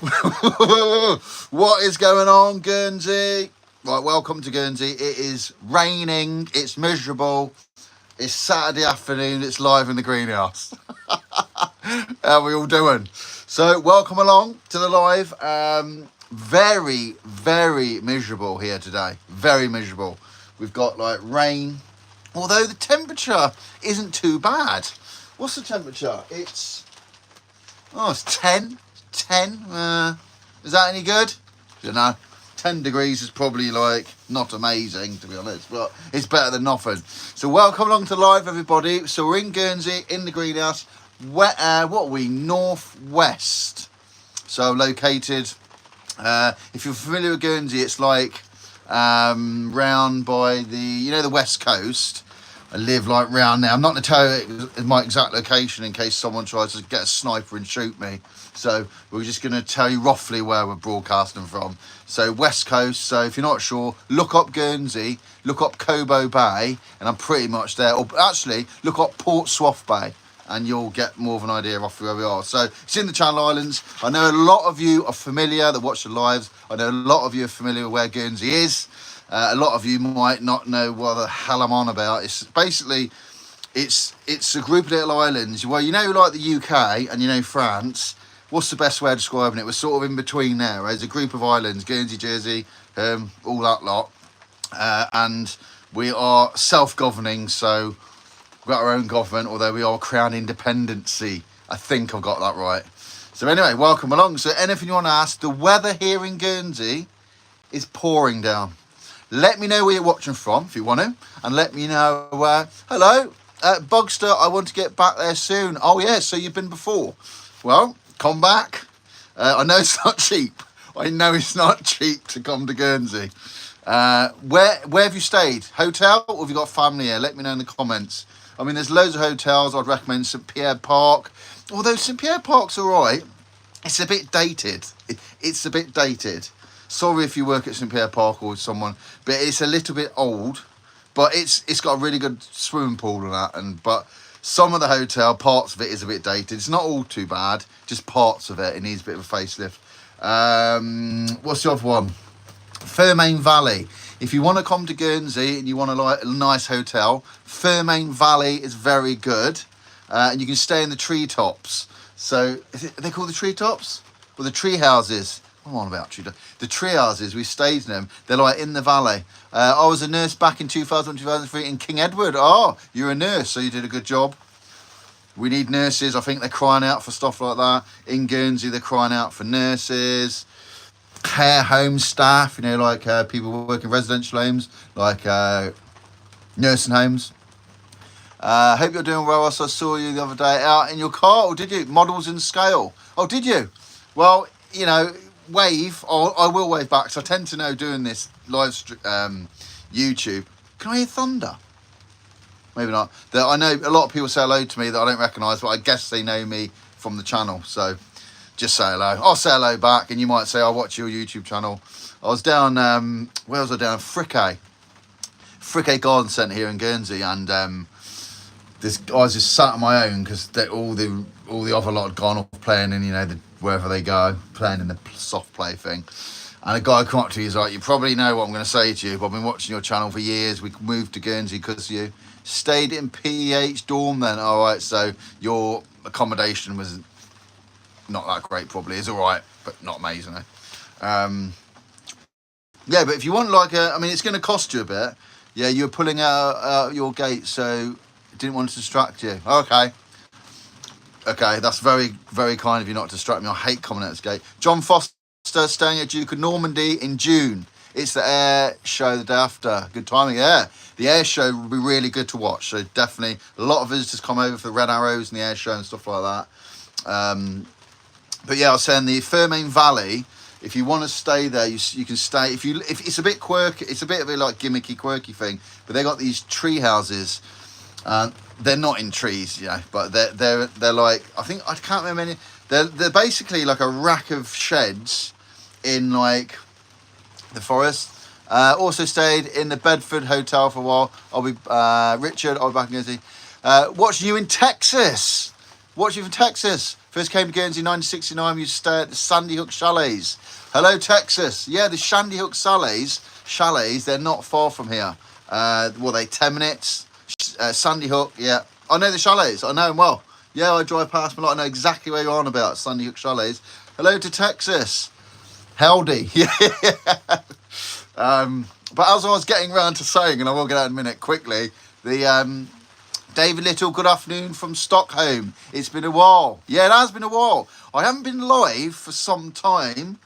What is going on, Guernsey? Right, welcome to Guernsey. It is raining, it's miserable, it's Saturday afternoon, it's live in the greenhouse. How are we all doing? So, welcome along to the live. Very, very miserable here today. Very miserable. We've got like rain, although the temperature isn't too bad. What's the temperature? It's 10. 10. Is that any good? I don't know. 10 degrees is probably like not amazing, to be honest, but it's better than nothing. So welcome along to live, everybody. So we're in Guernsey, in the greenhouse. What are we? Northwest. So located. If you're familiar with Guernsey, it's like round by the West Coast. I live like round there. I'm not going to tell you my exact location in case someone tries to get a sniper and shoot me. So we're just going to tell you roughly where we're broadcasting from. So West Coast. So if you're not sure, look up Guernsey, look up Cobo Bay, and I'm pretty much there. Or actually, look up Portsmouth Bay, and you'll get more of an idea roughly where we are. So it's in the Channel Islands. I know a lot of you are familiar that watch the lives. I know a lot of you are familiar with where Guernsey is. A lot of you might not know what the hell I'm on about. It's basically, it's a group of little islands. Well, like the UK and France. What's the best way of describing it? We're sort of in between there. Right? It's a group of islands, Guernsey, Jersey, all that lot. And we are self-governing, so we've got our own government, although we are crown independency. I think I've got that right. So anyway, welcome along. So anything you want to ask, the weather here in Guernsey is pouring down. Let me know where you're watching from if you want to, and let me know. Hello, Bugster. I want to get back there soon. Oh yeah, so you've been before. Well, come back. I know it's not cheap. I know it's not cheap to come to Guernsey. Where have you stayed? Hotel, or have you got family here? Let me know in the comments. I mean, there's loads of hotels. I'd recommend St Pierre Park. Although St Pierre Park's all right, it's a bit dated. It's a bit dated. Sorry if you work at St Pierre Park or with someone, but it's a little bit old. But it's got a really good swimming pool and that. But some of the hotel, parts of it is a bit dated. It's not all too bad, just parts of it. It needs a bit of a facelift. What's the other one? Fermain Valley. If you want to come to Guernsey and you want a nice hotel, Fermain Valley is very good. And you can stay in the treetops. So, are they called the treetops? Or the tree houses? I'm on about the tree houses. We stayed in them. They're like in the valley. I was a nurse back in 2000, 2003 in King Edward. Oh, you're a nurse, so you did a good job. We need nurses. I think they're crying out for stuff like that. In Guernsey, they're crying out for nurses, care home staff, like people who work in residential homes, like nursing homes. Hope you're doing well. I saw you the other day out in your car, or did you? Models in scale. Oh, did you? Well, wave. I will wave back, so I tend to know doing this live YouTube. Can I hear thunder? Maybe not. I know a lot of people say hello to me that I don't recognise, but I guess they know me from the channel, so just say hello. I'll say hello back, and you might say, I watch your YouTube channel. I was down, where was I down? Frickay Garden Centre here in Guernsey, and I was just sat on my own because all the other lot had gone off playing in, wherever they go, playing in the soft play thing. And a guy come up to you, he's like, you probably know what I'm going to say to you, but I've been watching your channel for years. We moved to Guernsey because you stayed in PEH dorm then. All right, so your accommodation was not that great probably. It's all right, but not amazing. Yeah, but if you want it's going to cost you a bit. Yeah, you're pulling out your gate, so didn't want to distract you. Okay, that's very, very kind of you not to distract me. I hate coming out this gate. John Foster staying at Duke of Normandy in June. It's the air show the day after. Good timing, yeah. The air show will be really good to watch. So definitely a lot of visitors come over for the Red Arrows and the air show and stuff like that. But yeah, I was saying the Fermain Valley, if you want to stay there, you can stay. If it's a bit quirky, it's a bit of a gimmicky, quirky thing. But they got these tree houses. They're not in trees, but they're like, I can't remember any. They're basically like a rack of sheds in the forest. Also stayed in the Bedford Hotel for a while. I'll be Richard. I'll be back in Guernsey. Watching you in Texas. Watching you from Texas. First came to Guernsey in 1969. We used to stay at the Sandy Hook Chalets. Hello, Texas. Yeah, the Sandy Hook Chalets, they're not far from here. They 10 minutes? Sandy Hook, yeah. I know the chalets. I know them well. Yeah, I drive past them a lot. I know exactly where you're on about, Sandy Hook Chalets. Hello to Texas. Howdy. Yeah. But as I was getting round to saying, and I will get out in a minute quickly, the David Little, good afternoon from Stockholm. It's been a while. Yeah, it has been a while. I haven't been live for some time.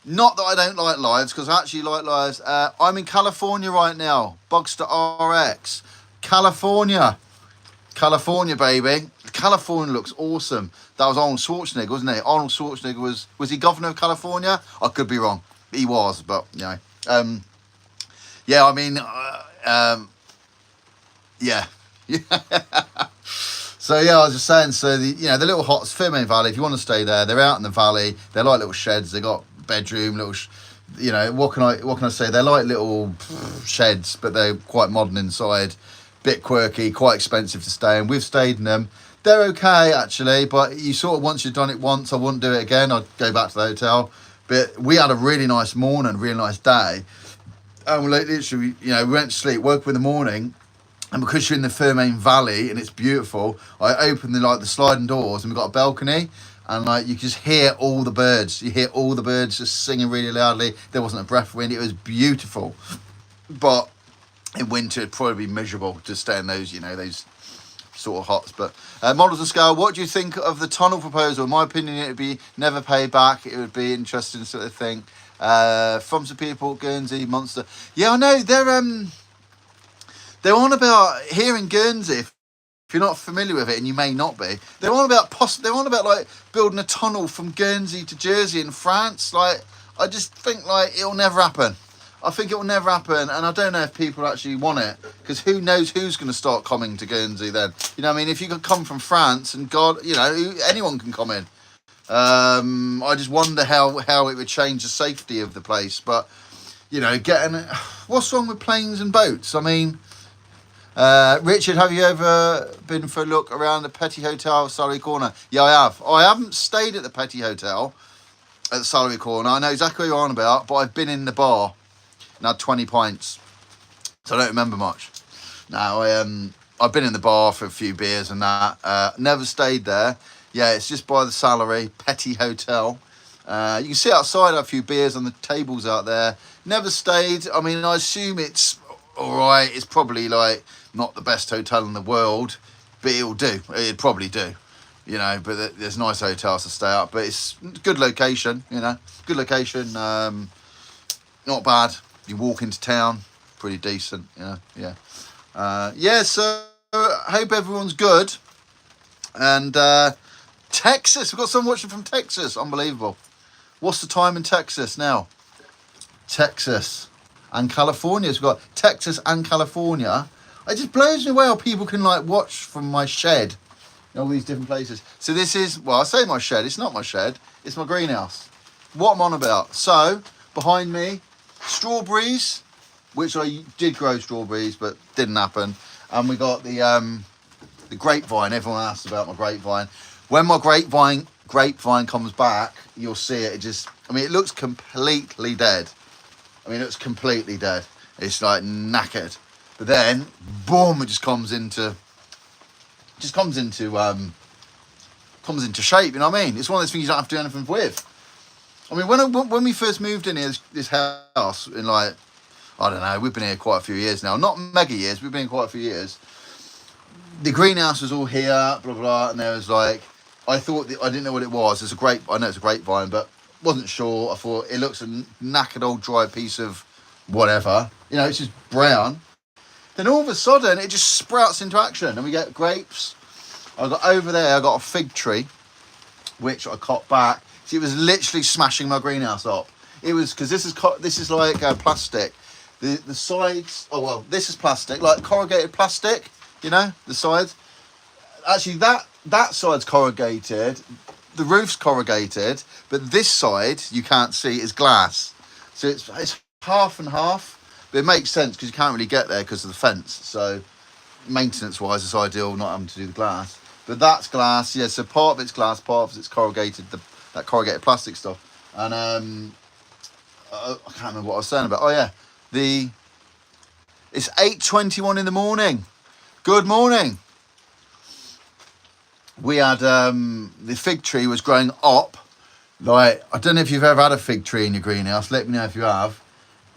Not that I don't like lives, because I actually like lives. I'm in California right now. Bugster RX. California, baby. California looks awesome. That was Arnold Schwarzenegger, wasn't it? Arnold Schwarzenegger was he governor of California? I could be wrong. He was, but you know. Yeah, I mean, yeah. So yeah, I was just saying. So the little hots, Fairmain Valley. If you want to stay there, they're out in the valley. They're like little sheds. They got bedroom, little. What can I say? They're like little sheds, but they're quite modern inside. Bit quirky, quite expensive to stay in. We've stayed in them. They're okay actually, but you sort of, once you've done it once, I wouldn't do it again. I'd go back to the hotel. But we had a really nice morning, really nice day, and we literally, we went to sleep, woke up in the morning, and because you're in the Fairmain Valley and it's beautiful, I opened the sliding doors, and we've got a balcony, and you just hear all the birds. You hear all the birds just singing really loudly. There wasn't a breath of wind. It was beautiful, but in winter it'd probably be miserable to stay in those sort of hots. But models and scale, what do you think of the tunnel proposal? In my opinion, it would be never paid back. It would be interesting sort of thing. From some people, Guernsey monster. Yeah, I know they're on about here in Guernsey. If you're not familiar with it, and you may not be, they're on about like building a tunnel from Guernsey to Jersey in France. I just think it'll never happen. I think it will never happen, and I don't know if people actually want it, because who knows who's going to start coming to Guernsey then. If you could come from France, and God, anyone can come in. I just wonder how it would change the safety of the place. But, what's wrong with planes and boats? I mean, Richard, have you ever been for a look around the Petty Hotel, Surrey Corner? Yeah, I have. I haven't stayed at the Petty Hotel at the Surrey Corner. I know exactly what you're on about, but I've been in the bar. And had 20 pints, so I don't remember much. Now, I've been in the bar for a few beers and that. Never stayed there. Yeah, it's just by the Salary, Petty Hotel. You can sit outside, have a few beers on the tables out there. Never stayed. I mean, I assume it's all right. It's probably not the best hotel in the world, but it'll do. It'd probably do. But there's nice hotels to stay at. But it's good location, good location. Not bad. You walk into town, pretty decent, yeah. So hope everyone's good. And Texas, we've got someone watching from Texas, unbelievable. What's the time in Texas now? Texas and California, so we've got Texas and California. It just blows me away how people can watch from my shed in all these different places. So this is, I say my shed, it's not my shed, it's my greenhouse. What I'm on about. So, behind me, strawberries, which I did grow strawberries, but didn't happen. And we got the grapevine. Everyone asks about my grapevine. When my grapevine comes back, you'll see it. It looks completely dead. It's completely dead. It's knackered. But then, boom, it just comes into shape. You know what I mean? It's one of those things you don't have to do anything with. When we first moved in here, this house in I don't know, we've been here quite a few years now. Not mega years, we've been here quite a few years. The greenhouse was all here, blah, blah, and there was I thought, I didn't know what it was. I know it's a grapevine, but wasn't sure. I thought it looks a knackered old dry piece of whatever. It's just brown. Then all of a sudden, it just sprouts into action, and we get grapes. I got over there, I got a fig tree, which I cut back. See, it was literally smashing my greenhouse up. It was, because this is plastic. The sides, this is plastic, corrugated plastic, the sides. Actually, that side's corrugated, the roof's corrugated, but this side, you can't see, is glass. So it's half and half, but it makes sense because you can't really get there because of the fence. So maintenance-wise, it's ideal not having to do the glass. But that's glass, yeah. So part of it's glass, part of it's corrugated, that corrugated plastic stuff. And I can't remember what I was saying about. Oh yeah, it's 8:21 in the morning. Good morning. We had the fig tree was growing up. Like, I don't know if you've ever had a fig tree in your greenhouse. Let me know if you have.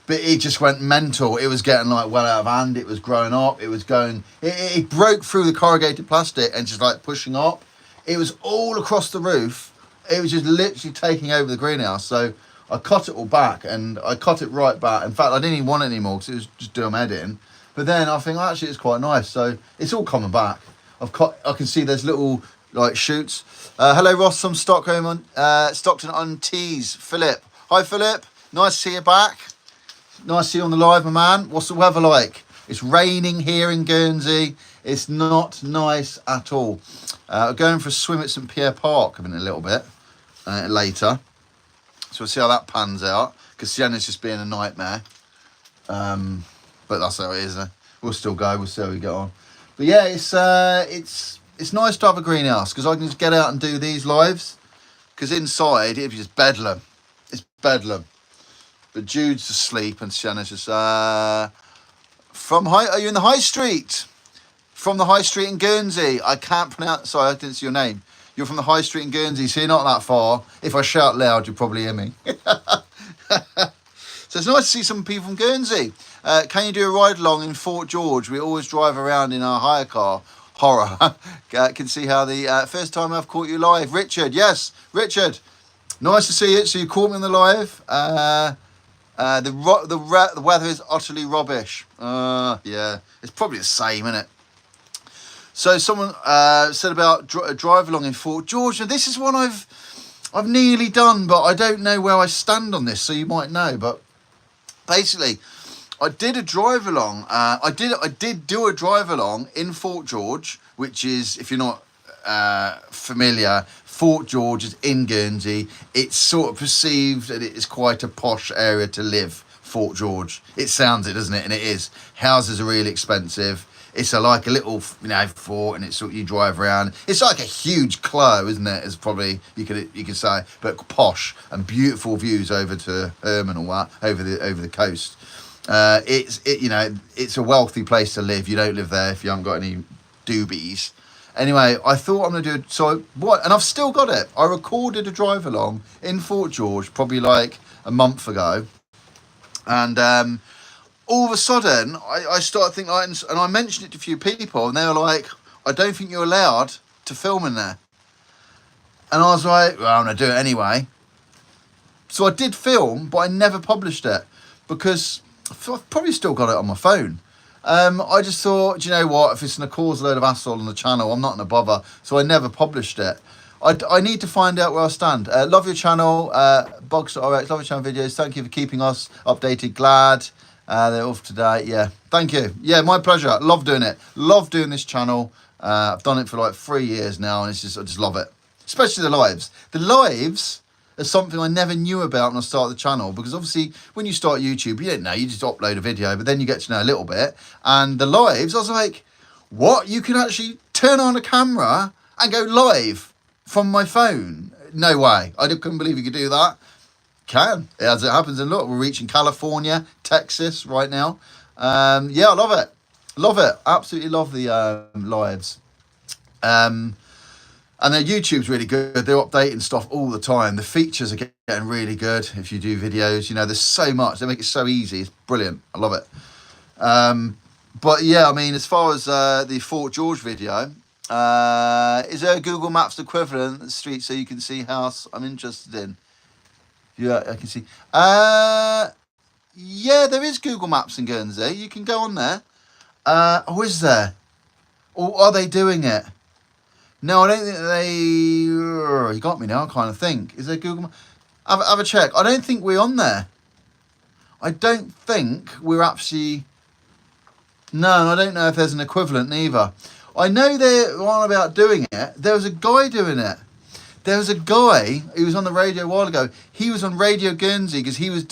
But it just went mental. It was getting like well out of hand. It was growing up. It was going. It broke through the corrugated plastic and just like pushing up. It was all across the roof. It was just literally taking over the greenhouse. So I cut it all back, and I cut it right back. In fact, I didn't even want it anymore because it was just doing my head in. But then I think actually it's quite nice. So it's all coming back. I can see there's little like shoots. Hello Ross from Stockton on Tees. Philip. Hi Philip. Nice to see you back. Nice to see you on the live, my man. What's the weather like? It's raining here in Guernsey. It's not nice at all. I'm going for a swim at St Pierre Park in a little bit later. So we'll see how that pans out, because Sienna's just being a nightmare. But that's how it is. We'll still go. We'll see how we get on. But yeah, it's nice to have a greenhouse, because I can just get out and do these lives. Because inside, it'd be just bedlam. It's bedlam. But Jude's asleep and Sienna's just... are you in the high street? From the high street in Guernsey. I can't pronounce... Sorry, I didn't see your name. You're from the high street in Guernsey, so you're not that far. If I shout loud, you'll probably hear me. So it's nice to see some people from Guernsey. Can you do a ride along in Fort George? We always drive around in our hire car. Horror. Can see how the first time I've caught you live. Richard, yes. Richard, nice to see you. So you caught me on the live. The weather is utterly rubbish. Yeah, it's probably the same, isn't it? So someone said about drive along in Fort George. Now, this is one I've nearly done, but I don't know where I stand on this. So you might know. But basically, I did a drive along. I did do a drive along in Fort George, which is, if you're not familiar, Fort George is in Guernsey. It's sort of perceived that it is quite a posh area to live, Fort George. It sounds it, doesn't it? And it is. Houses are really expensive. It's like a little, fort, and it's sort of, you drive around. It's like a huge clos, isn't it? It's probably you could say, but posh and beautiful views over to Herman or what, over the coast. It's a wealthy place to live. You don't live there if you haven't got any doobies. Anyway, I thought I'm going to do it. So what? And I've still got it. I recorded a drive along in Fort George probably like a month ago. And all of a sudden, I started thinking, and I mentioned it to a few people, and they were like, I don't think you're allowed to film in there. And I was like, well, I'm going to do it anyway. So I did film, but I never published it because I've probably still got it on my phone. I just thought, do you know what? If it's going to cause a load of hassle on the channel, I'm not going to bother. So I never published it. I need to find out where I stand. Love your channel, Bugs.rx. Love your channel videos. Thank you for keeping us updated. Glad they're off today. Yeah, thank you. Yeah, my pleasure. Love doing it. Love doing this channel. I've done it for like 3 years now, and I just love it. Especially the lives. The lives is something I never knew about when I started the channel, because obviously when you start YouTube, you don't know, you just upload a video, but then you get to know a little bit. And the lives, I was like, what? You can actually turn on a camera and go live from my phone? No way. I couldn't believe you could do that. Can, as it happens. And look, we're reaching California, Texas right now. Yeah, I love it. Love it. Absolutely love the lives. And then YouTube's really good. They're updating stuff all the time. The features are getting really good if you do videos. There's so much. They make it so easy. It's brilliant. I love it. But yeah, I mean, as far as the Fort George video, is there a Google Maps equivalent street so you can see house I'm interested in? Yeah, I can see. Yeah, there is Google Maps in Guernsey. You can go on there. Is there? Or are they doing it? No, I don't think they... You got me now, I kind of think. Is there Google Maps? Have a check. I don't think we're on there. I don't think we're actually... No, I don't know if there's an equivalent either. I know they're on about doing it. There was a guy doing it. There was a guy who was on the radio a while ago. He was on Radio Guernsey because he was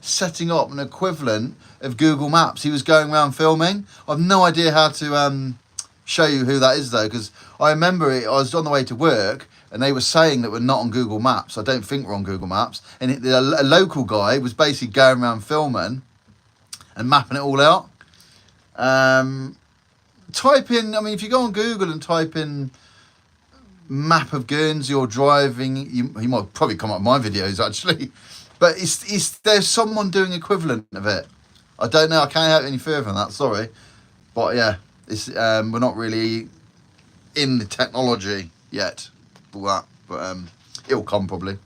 setting up an equivalent of Google Maps. He was going around filming. I've no idea how to show you who that is though, because I remember it. I was on the way to work, and they were saying that we're not on Google Maps. I don't think we're on Google Maps. And a local guy was basically going around filming and mapping it all out. Type in, I mean, if you go on Google and type in map of Guernsey or driving, you might probably come up with my videos actually. But there's someone doing equivalent of it. I don't know. I can't help any further than that. Sorry, but yeah, it's we're not really in the technology yet for that, but it'll come probably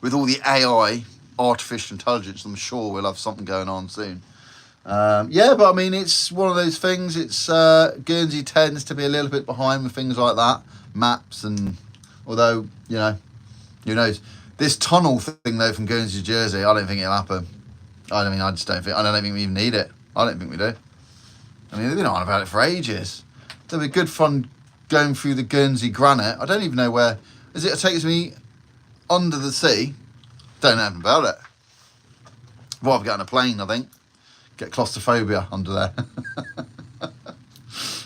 with all the AI, artificial intelligence. I'm sure we'll have something going on soon. Yeah, but I mean, it's one of those things. It's Guernsey tends to be a little bit behind with things like that, maps, and although you know, who knows. This tunnel thing though from Guernsey to Jersey, I don't think it'll happen. I don't think we even need it. I don't think we do. I mean, they've been on about it for ages. It'll be good fun going through the Guernsey granite. I don't even know where. Is it? It takes me under the sea. Don't know anything about it. Rather get on a plane, I think. Get claustrophobia under there.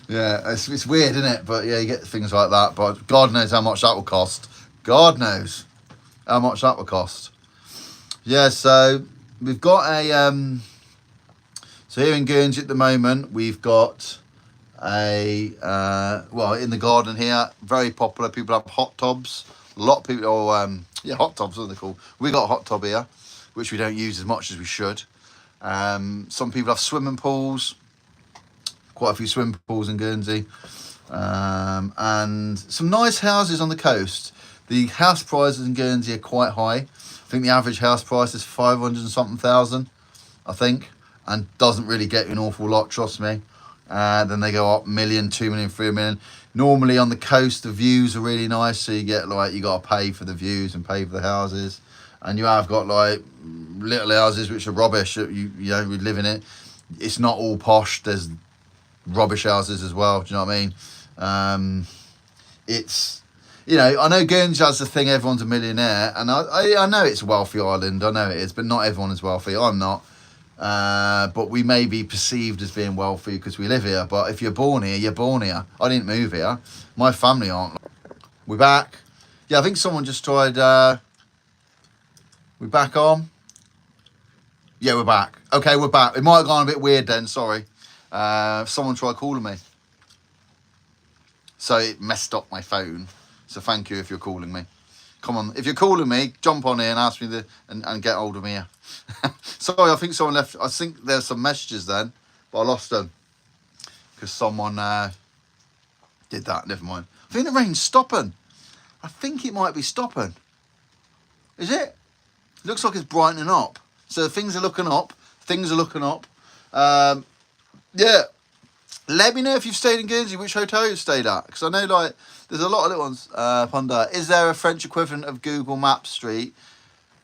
Yeah, it's weird, isn't it? But yeah, you get things like that. But God knows how much that will cost. God knows how much that will cost. Yeah, so we've got a so here in Guernsey at the moment we've got a well, in the garden here, very popular. People have hot tubs. A lot of people, hot tubs, what are they called? We got a hot tub here, which we don't use as much as we should. Some people have swimming pools. Quite a few swimming pools in Guernsey, and some nice houses on the coast. The house prices in Guernsey are quite high. I think the average house price is 500 and something thousand, I think, and doesn't really get you an awful lot, trust me. Then they go up 1 million, 2 million, 3 million. Normally on the coast, the views are really nice, so you get you got to pay for the views and pay for the houses. And you have got little houses which are rubbish. You know, we live in it. It's not all posh. There's rubbish houses as well. Do you know what I mean? It's, you know, I know Guernsey has the thing, everyone's a millionaire, and I know it's a wealthy island, I know it is, but not everyone is wealthy. I'm not. But we may be perceived as being wealthy because we live here, but if you're born here, you're born here. I didn't move here. My family aren't. We're back. Yeah, I think someone just tried, we're back on. Yeah, we're back. Okay, we're back. It might have gone a bit weird then, sorry. Someone tried calling me. So it messed up my phone. So thank you if you're calling me. Come on, if you're calling me, jump on here and ask me and get hold of me here. Sorry, I think someone left. I think there's some messages then, but I lost them because someone did that. Never mind. I think the rain's stopping. I think it might be stopping. Is it? Looks like it's brightening up. So things are looking up. Things are looking up. Yeah. Let me know if you've stayed in Guernsey, which hotel you've stayed at. Because I know, there's a lot of little ones up under. Is there a French equivalent of Google Maps Street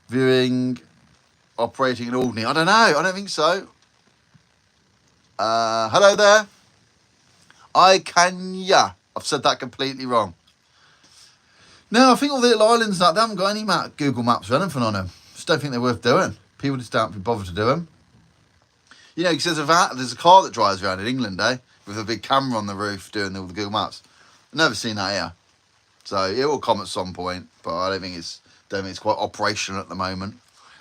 viewing, operating in Alderney? I don't know. I don't think so. Hello there. Kenya. I've said that completely wrong. No, I think all the little islands they haven't got any Google Maps or anything on them. Just don't think they're worth doing. People just don't bother to do them. You know, because there's a car that drives around in England, with a big camera on the roof doing all the Google Maps. I've never seen that here. So it will come at some point, but I don't think it's quite operational at the moment.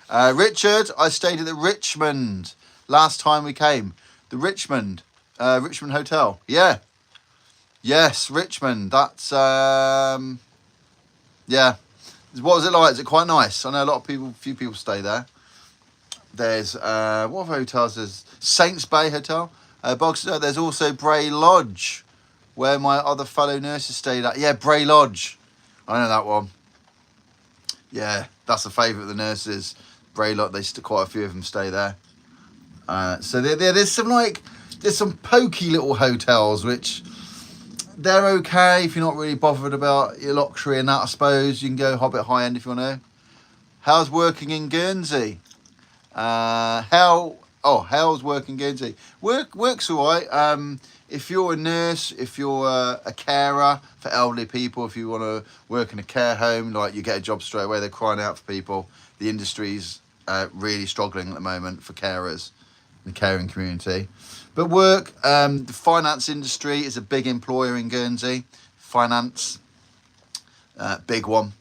Richard, I stayed at the Richmond last time we came. The Richmond Hotel. Yeah. Yes, Richmond. That's yeah. What was it like? Is it quite nice? I know few people stay there. There's what other hotels? There's Saints Bay Hotel. There's also Bray Lodge, where my other fellow nurses stayed at. Yeah, Bray Lodge. I know that one. Yeah, that's a favourite of the nurses. Bray Lodge. Quite a few of them stay there. So there's some pokey little hotels which they're okay if you're not really bothered about your luxury and that. I suppose you can go a bit high end if you want to. How's working in Guernsey? How's working in Guernsey? Works alright. If you're a nurse, if you're a carer for elderly people, if you want to work in a care home, you get a job straight away. They're crying out for people. The industry's really struggling at the moment for carers. the caring community. But work, the finance industry is a big employer in Guernsey. Finance, big one.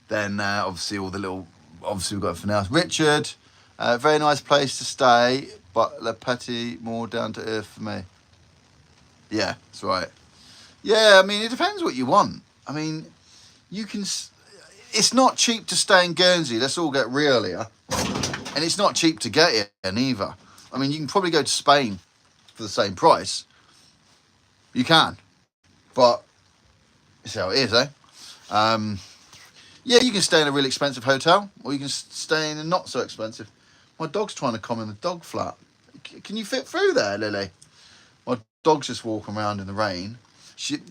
Then obviously all the little, obviously we've got everything else. Richard, very nice place to stay, but Le Petit more down to earth for me. Yeah, that's right. Yeah, I mean, it depends what you want. I mean, you can, it's not cheap to stay in Guernsey. Let's all get real here. And it's not cheap to get here either. I mean, you can probably go to Spain for the same price. You can. But it's how it is, eh? Yeah, you can stay in a really expensive hotel, or you can stay in a not so expensive. My dog's trying to come in the dog flat. Can you fit through there, Lily? My dog's just walking around in the rain.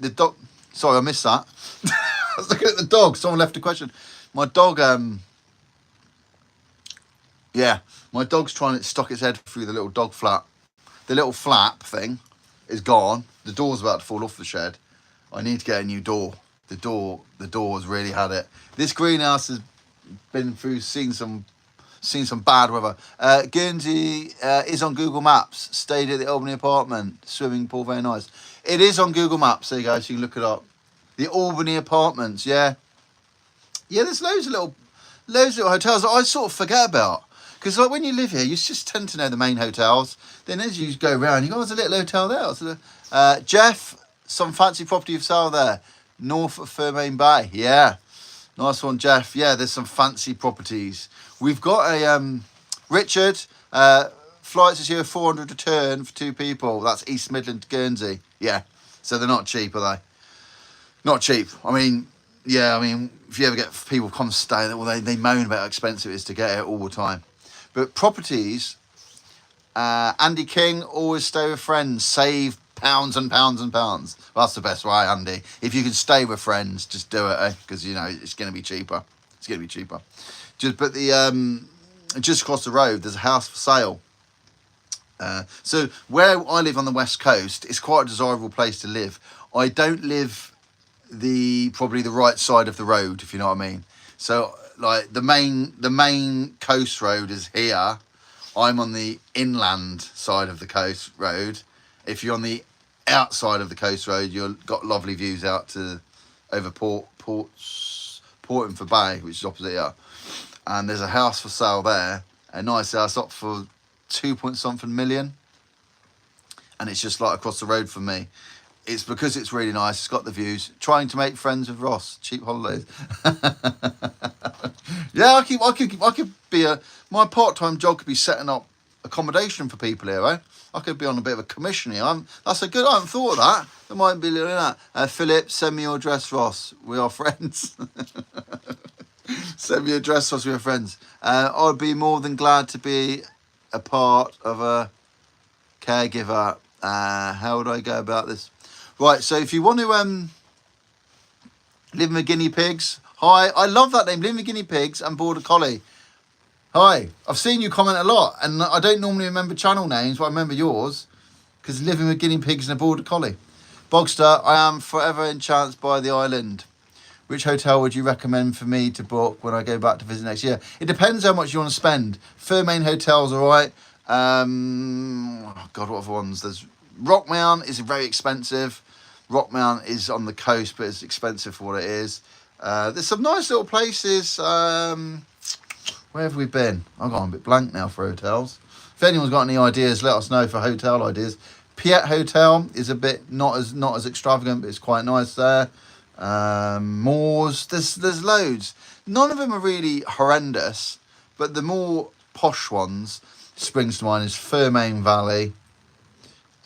The dog. Sorry, I missed that. I was looking at the dog. Someone left a question. My dog. Yeah, my dog's trying to stock its head through the little dog flat. The little flap thing is gone. The door's about to fall off the shed. I need to get a new door. The door's really had it. This greenhouse has been through, seen some bad weather. Guernsey is on Google Maps. Stayed at the Albany apartment. Swimming pool, very nice. It is on Google Maps. There you go. So you can look it up. The Albany apartments. Yeah. Yeah. There's loads of little hotels that I sort of forget about. Because like when you live here, you just tend to know the main hotels. Then as you go around, you go, there's a little hotel there. So, Jeff, some fancy property for sale there. North of Fermain Bay. Yeah. Nice one, Jeff. Yeah, there's some fancy properties. We've got a, Richard, flights is here 400 return for 2 people. That's East Midland to Guernsey. Yeah. So they're not cheap, are they? Not cheap. I mean, yeah, I mean, if you ever get people come stay, well, they moan about how expensive it is to get here all the time. But properties, Andy King, always stay with friends, save pounds and pounds and pounds. Well, that's the best way, Andy. If you can stay with friends, just do it, because you know it's going to be cheaper. It's going to be cheaper. But the just across the road, there's a house for sale. So where I live on the west coast, it's quite a desirable place to live. I don't live probably the right side of the road, if you know what I mean. So like the main coast road is here. I'm on the inland side of the coast road. If you're on the outside of the coast road, you've got lovely views out to over Portland for Bay, which is opposite here. And there's a house for sale there, a nice house up for 2-point-something million, and it's just like across the road from me. It's because it's really nice. It's got the views. Trying to make friends with Ross. Cheap holidays. Yeah, I could be my part-time job could be setting up accommodation for people here, eh? I could be on a bit of a commission here. That's a good. I haven't thought of that. There might be doing that. Philip, send me your address, Ross. We are friends. Send me your address, Ross. We are friends. I'd be more than glad to be a part of a caregiver. How would I go about this? Right, so if you want to live with guinea pigs, hi, I love that name, live with guinea pigs and border collie. Hi, I've seen you comment a lot, and I don't normally remember channel names, but I remember yours, because living with guinea pigs and a border collie. Bogster, I am forever enchanted by the island. Which hotel would you recommend for me to book when I go back to visit next year? It depends how much you want to spend. Fermain Hotel's all right. Oh God, what other ones? There's Rockmount is very expensive. Rockmount is on the coast, but it's expensive for what it is. There's some nice little places. Where have we been? I've gone a bit blank now for hotels. If anyone's got any ideas, let us know for hotel ideas. Piet Hotel is a bit not as extravagant, but it's quite nice there. Moors, there's loads. None of them are really horrendous, but the more posh ones springs to mind is Fermain Valley.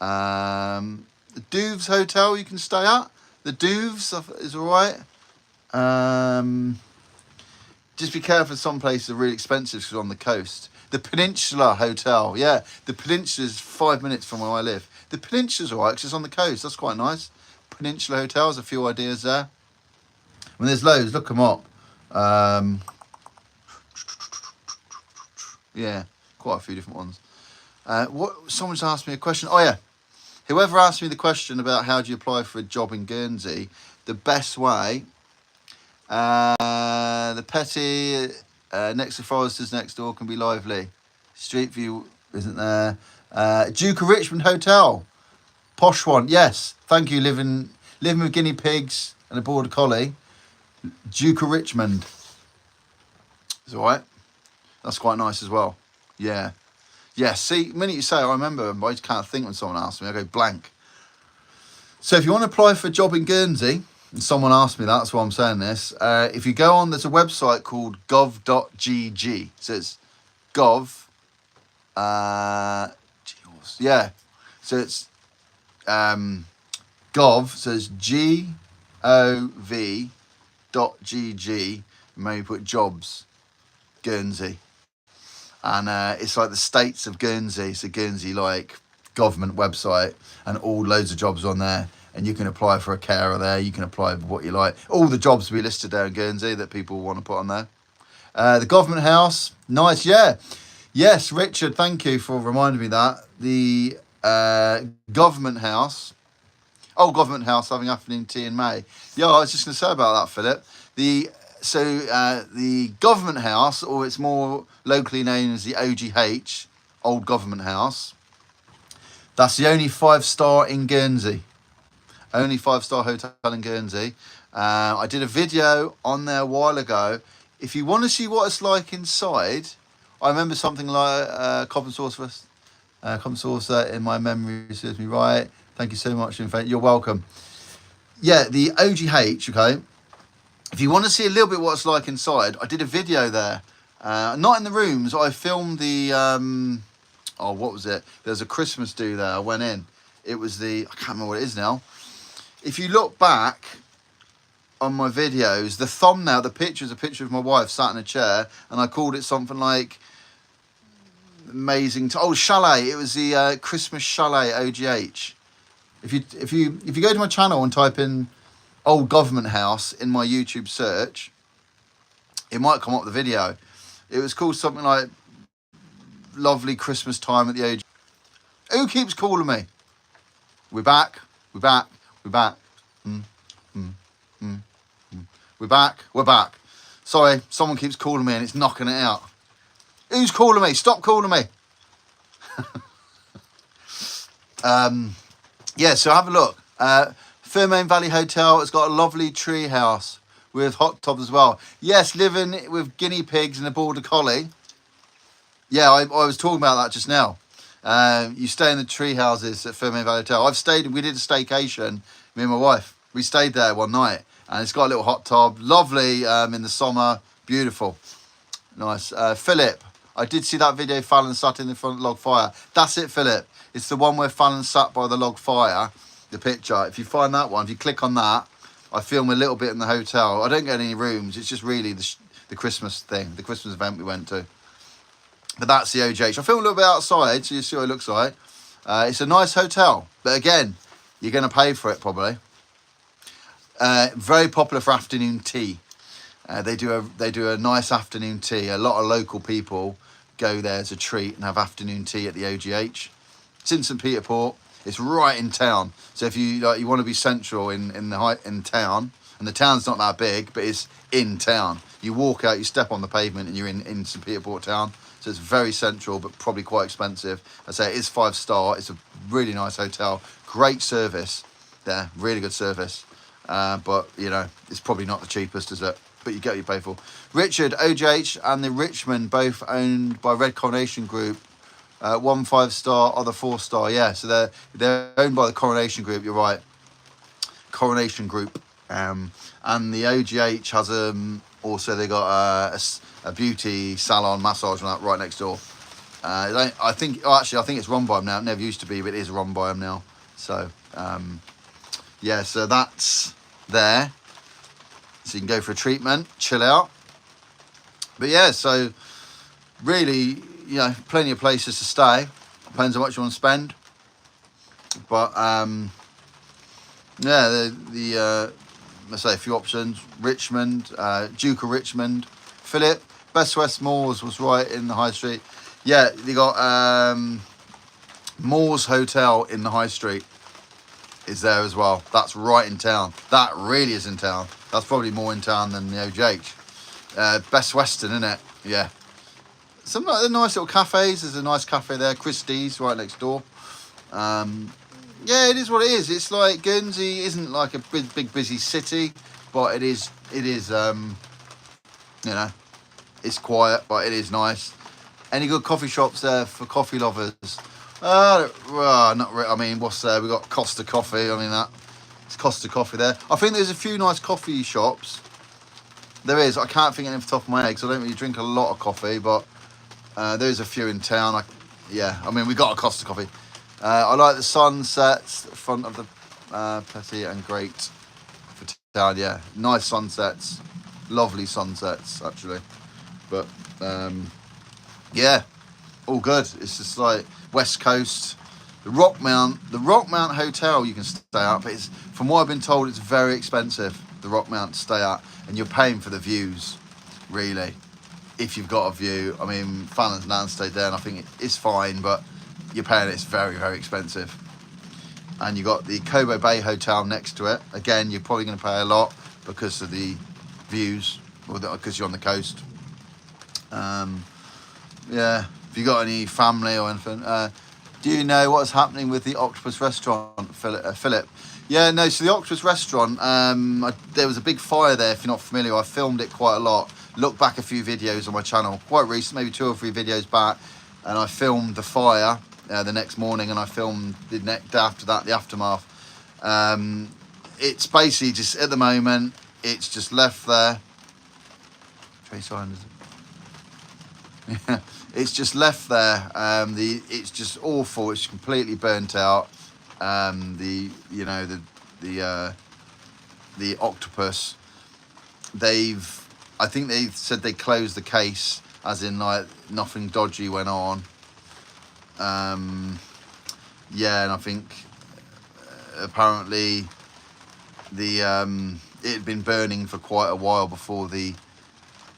The Douves Hotel you can stay at. The Douves is all right. Just be careful. Some places are really expensive because on the coast. The Peninsula Hotel, yeah. The Peninsula is 5 minutes from where I live. The Peninsula's all right because it's on the coast. That's quite nice. Peninsula Hotels, a few ideas there. I mean, there's loads. Look them up. Yeah, quite a few different ones. Someone's asked me a question. Oh, yeah. Whoever asked me the question about how do you apply for a job in Guernsey, the best way, the Petty next to Foresters next door can be lively. Street View isn't there. Duke of Richmond Hotel, posh one. Yes, thank you. Living with guinea pigs and a border collie. Duke of Richmond. It's all right. That's quite nice as well. Yeah. Yeah, see, the minute you say it, I remember, but I just can't think when someone asks me. I go blank. So if you want to apply for a job in Guernsey, and someone asked me that, that's why I'm saying this. If you go on, there's a website called gov.gg. So it's gov. Yeah. So it's gov. So it's gov.gg. Maybe put jobs, Guernsey. And it's like the states of Guernsey. So Guernsey, like, government website, and all loads of jobs on there. And you can apply for a carer there. You can apply for what you like. All the jobs will be listed there in Guernsey that people want to put on there. The government house, nice, yeah. Yes, Richard, thank you for reminding me that. The government house. Oh, government house having afternoon tea in May. Yeah, I was just going to say about that, Philip. The government house, or it's more locally known as the OGH, Old Government House, that's the only 5-star in Guernsey. Only 5-star hotel in Guernsey. I did a video on there a while ago. If you want to see what it's like inside, I remember something like Copper Saucer in my memory serves me right. Thank you so much. In fact, you're welcome. Yeah, the OGH, okay. If you want to see a little bit what it's like inside, I did a video there. Not in the rooms. I filmed the... what was it? There's a Christmas do there. I went in. It was I can't remember what it is now. If you look back on my videos, the thumbnail, the picture is a picture of my wife sat in a chair, and I called it something like amazing. Chalet. It was the Christmas Chalet OGH. If you go to my channel and type in Old Government House in my YouTube search, it might come up with the video. It was called something like Lovely Christmas Time at the OGH. Who keeps calling me? We're back. We're back. We're back. We're back. We're back. Sorry, someone keeps calling me and it's knocking it out. Who's calling me? Stop calling me. Yeah, so have a look. Firmain Valley Hotel. It's got a lovely tree house with hot tubs as well. Yes, living with guinea pigs and a border collie. Yeah, I was talking about that just now. You stay in the tree houses at Firmain Valley Hotel. We did a staycation, me and my wife. We stayed there one night, and it's got a little hot tub. Lovely in the summer. Beautiful. Nice. Philip, I did see that video, Fallon sat in the front log fire. That's it, Philip. It's the one where Fallon sat by the log fire, the picture. If you find that one, if you click on that, I film a little bit in the hotel. I don't get any rooms. It's just really the Christmas thing, the Christmas event we went to. But that's the OGH. I film a little bit outside, so you see what it looks like. It's a nice hotel, but again, you're going to pay for it probably. Very popular for afternoon tea. They do a nice afternoon tea. A lot of local people go there as a treat and have afternoon tea at the OGH. It's in St Peter Port. It's right in town. So if you want to be central in town, and the town's not that big, but it's in town. You walk out, you step on the pavement, and you're in St Peter Port town. So it's very central, but probably quite expensive. I say it is 5-star. It's a really nice hotel. Great service there. Really good service. But, it's probably not the cheapest, is it? But you get what you pay for. Richard, OGH and the Richmond, both owned by Red Coronation Group. One 5-star, other 4-star. Yeah, so they're owned by the Coronation Group. You're right. Coronation Group. And the OGH has also they got a beauty salon, massage and that right next door. I think it's run by them now. It never used to be, but it is run by them now. So yeah, so that's there. So you can go for a treatment, chill out. But yeah, so really, plenty of places to stay. Depends how much you want to spend. But yeah, let's say a few options. Richmond, Duke of Richmond, Philip, Best West Moors was right in the High Street. Yeah, they got Moors Hotel in the High Street is there as well. That's right in town. That really is in town. That's probably more in town than the OGH. Best Western, isn't it? Yeah. some like the nice little cafes. There's a nice cafe there, Christie's, right next door. Yeah, it is what it is. It's like Guernsey isn't like a big busy city, but it is. You know, it's quiet, but it is nice. Any good coffee shops there for coffee lovers? Not really. I mean, what's there? We got Costa Coffee. I mean, it's Costa Coffee there. I think there's a few nice coffee shops. There is. I can't think of it off the top of my head because I don't really drink a lot of coffee, but there's a few in town. I mean, we got a Costa Coffee. I like the sunsets, the front of the petty and great for town. Yeah, nice sunsets, lovely sunsets actually. But yeah, all good. It's just like West Coast, the Rockmount Hotel you can stay at, but it's, from what I've been told, it's very expensive. The Rockmount to stay at, and you're paying for the views, really. If you've got a view, I mean, Fallon and Nan stayed there, and I think it's fine, but you're paying. It's very, very expensive. And you got the Cobo Bay Hotel next to it. Again, you're probably going to pay a lot because of the views, or because you're on the coast. Yeah. Have you got any family or anything? Do you know what's happening with the Octopus Restaurant, Philip? Yeah, no. So the Octopus Restaurant, there was a big fire there. If you're not familiar, I filmed it quite a lot. Look back a few videos on my channel, quite recent, maybe 2 or 3 videos back, and I filmed the fire the next morning, and I filmed the day after that, the aftermath. It's basically just at the moment, it's just left there. Trace Island, is it? Yeah, it's just left there. It's just awful. It's completely burnt out. The octopus. I think they said they closed the case, as in like nothing dodgy went on. Yeah, and I think apparently it had been burning for quite a while before the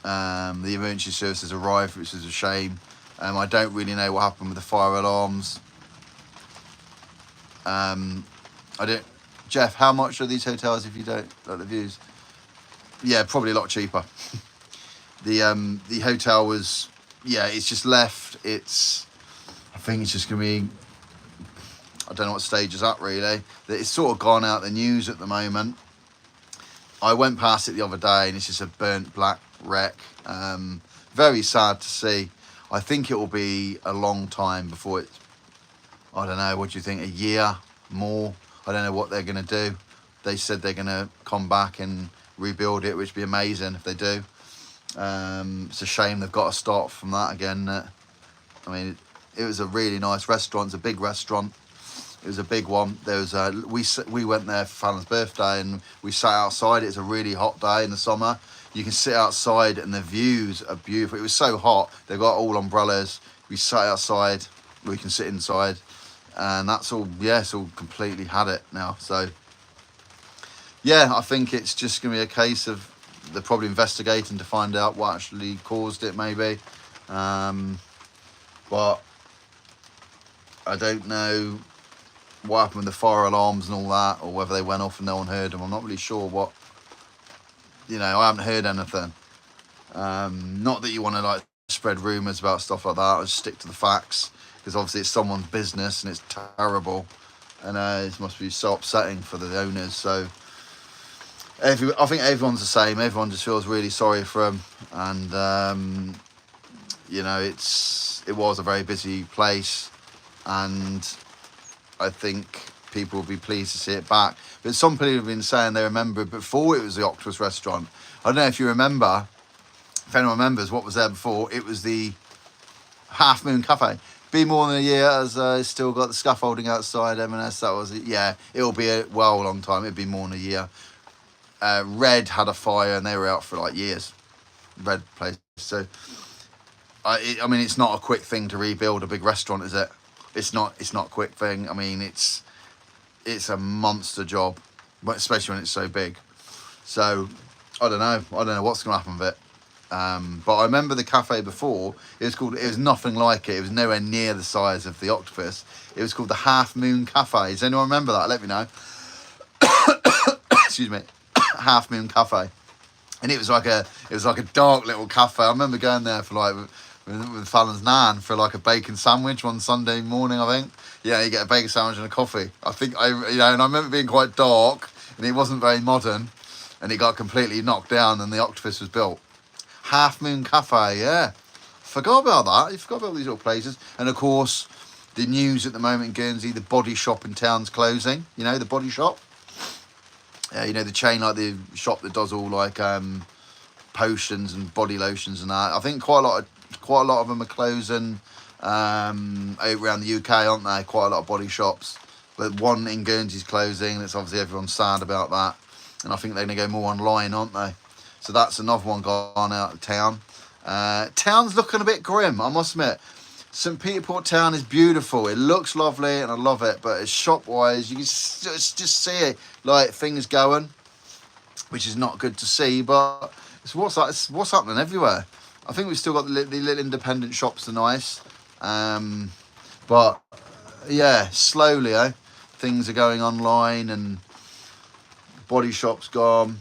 emergency services arrived, which is a shame. I don't really know what happened with the fire alarms. Jeff, how much are these hotels if you don't like the views? Yeah, probably a lot cheaper. The hotel was, yeah, it's just left. I think it's just gonna be, I don't know what stage it's at really. It's sort of gone out the news at the moment. I went past it the other day and it's just a burnt black wreck. Very sad to see. I think it will be a long time before it, I don't know, what do you think, a year more? I don't know what they're going to do. They said they're going to come back and rebuild it, which would be amazing if they do. It's a shame they've got to start from that again. I mean, it was a really nice restaurant. It's a big restaurant. It was a big one. There was we went there for Fallon's birthday and we sat outside. It's a really hot day in the summer. You can sit outside and the views are beautiful. It was so hot. They've got all umbrellas. We sat outside. We can sit inside. And that's all, yeah, it's all completely had it now. So, yeah, I think it's just going to be a case of they're probably investigating to find out what actually caused it, maybe. But I don't know what happened with the fire alarms and all that, or whether they went off and no one heard them. I'm not really sure what, you know, I haven't heard anything. Not that you want to like spread rumours about stuff like that. I just stick to the facts, because obviously it's someone's business and it's terrible, and it must be so upsetting for the owners. So I think everyone's the same. Everyone just feels really sorry for them, and you know, it was a very busy place, and I think people will be pleased to see it back. But some people have been saying they remember it before it was the Octopus Restaurant. I don't know if you remember, if anyone remembers what was there before. It was the Half Moon Cafe. Be more than a year, as it's still got the scaffolding outside M&S. That was it. Yeah, it'll be a long time. It'll be more than a year. Red had a fire and they were out for like years. Red place. So I mean, it's not a quick thing to rebuild a big restaurant, is it? It's not a quick thing. I mean, it's a monster job, but especially when it's so big. So I don't know what's going to happen with it. But I remember the cafe before. It was nothing like it. It was nowhere near the size of the Octopus. It was called the Half Moon Cafe. Does anyone remember that? Let me know. Excuse me. Half Moon Cafe. And it was like a dark little cafe. I remember going there for like with Fallon's nan for like a bacon sandwich one Sunday morning, I think. Yeah, you get a bacon sandwich and a coffee. I think and I remember it being quite dark and it wasn't very modern, and it got completely knocked down and the octopus was built. Half Moon Cafe, yeah. Forgot about that. You forgot about these little places. And of course, the news at the moment in Guernsey, the Body Shop in town's closing. You know, the Body Shop. You know, the chain, like the shop that does all like potions and body lotions and that. I think quite a lot of them are closing around the UK, aren't they? Quite a lot of body shops. But one in Guernsey's closing. It's obviously everyone's sad about that. And I think they're going to go more online, aren't they? So that's another one gone out of town. Town's looking a bit grim, I must admit. St Peter Port Town is beautiful. It looks lovely and I love it. But it's shop-wise, you can just see it, like things going, which is not good to see. But it's what's happening everywhere. I think we've still got the little independent shops are nice. But yeah, slowly, things are going online and Body Shop's gone.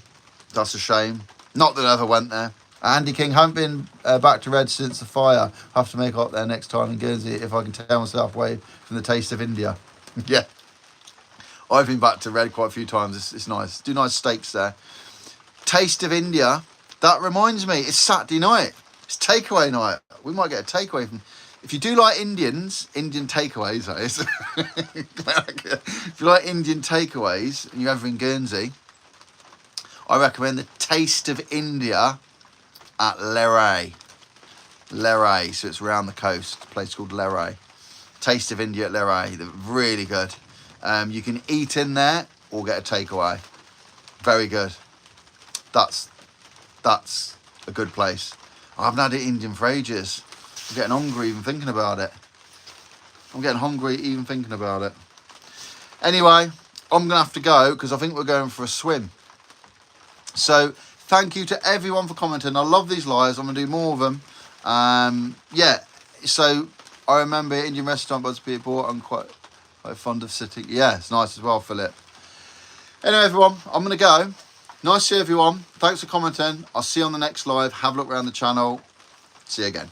That's a shame. Not that I ever went there. Andy King, haven't been back to Red since the fire. Have to make up there next time in Guernsey if I can tear myself away from the taste of India. Yeah. I've been back to Red quite a few times. It's nice. Do nice steaks there. Taste of India. That reminds me, it's Saturday night. It's takeaway night. We might get a takeaway from... If you do like Indian takeaways, that is. If you like Indian takeaways and you're ever in Guernsey, I recommend the Taste of India at Leray. Leray, so it's around the coast. A place called Leray. Taste of India at Leray. They're really good. You can eat in there or get a takeaway. Very good. That's a good place. I haven't had it Indian for ages. I'm getting hungry even thinking about it. Anyway, I'm going to have to go because I think we're going for a swim. So thank you to everyone for commenting. I love these lives. I'm going to do more of them. Yeah, so I remember Indian restaurant by people. I'm quite fond of sitting. Yeah, it's nice as well, Philip. Anyway, everyone, I'm going to go. Nice to see everyone. Thanks for commenting. I'll see you on the next live. Have a look around the channel. See you again.